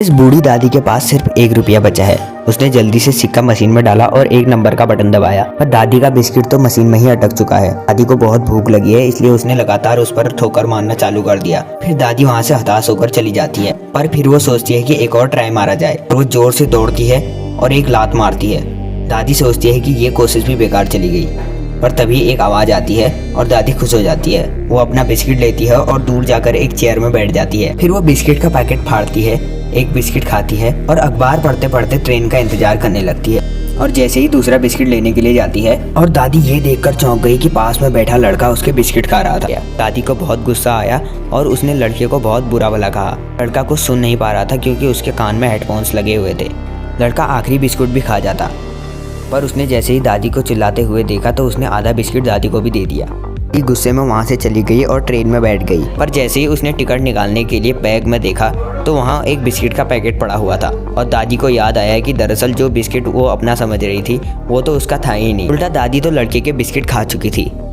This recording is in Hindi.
इस बूढ़ी दादी के पास सिर्फ 1 रुपया बचा है। उसने जल्दी से सिक्का मशीन में डाला और 1 नंबर का बटन दबाया, पर दादी का बिस्किट तो मशीन में ही अटक चुका है। दादी को बहुत भूख लगी है, इसलिए उसने लगातार उस पर ठोकर मारना चालू कर दिया। फिर दादी वहाँ से हताश होकर चली जाती है, पर फिर वो सोचती है कि एक और ट्राई मारा जाए। वो जोर से दौड़ती है और एक लात मारती है। दादी सोचती है कि ये कोशिश भी बेकार चली गई, पर तभी एक आवाज़ आती है और दादी खुश हो जाती है। वो अपना बिस्किट लेती है और दूर जाकर एक चेयर में बैठ जाती है। फिर वो बिस्किट का पैकेट फाड़ती है, एक बिस्किट खाती है और अखबार पढ़ते पढ़ते ट्रेन का इंतजार करने लगती है। और जैसे ही दूसरा बिस्किट लेने के लिए जाती है और दादी ये देखकर चौंक गई कि पास में बैठा लड़का उसके बिस्किट खा रहा था। दादी को बहुत गुस्सा आया और उसने लड़के को बहुत बुरा भला कहा। लड़का कुछ सुन नहीं पा रहा था क्योंकि उसके कान में हेडफोन्स लगे हुए थे। लड़का आखिरी बिस्कुट भी खा जाता, पर उसने जैसे ही दादी को चिल्लाते हुए देखा तो उसने आधा बिस्किट दादी को भी दे दिया। दादी गुस्से में वहाँ से चली गई और ट्रेन में बैठ गई, पर जैसे ही उसने टिकट निकालने के लिए बैग में देखा तो वहाँ एक बिस्किट का पैकेट पड़ा हुआ था। और दादी को याद आया कि दरअसल जो बिस्किट वो अपना समझ रही थी वो तो उसका था ही नहीं, उल्टा दादी तो लड़के के बिस्किट खा चुकी थी।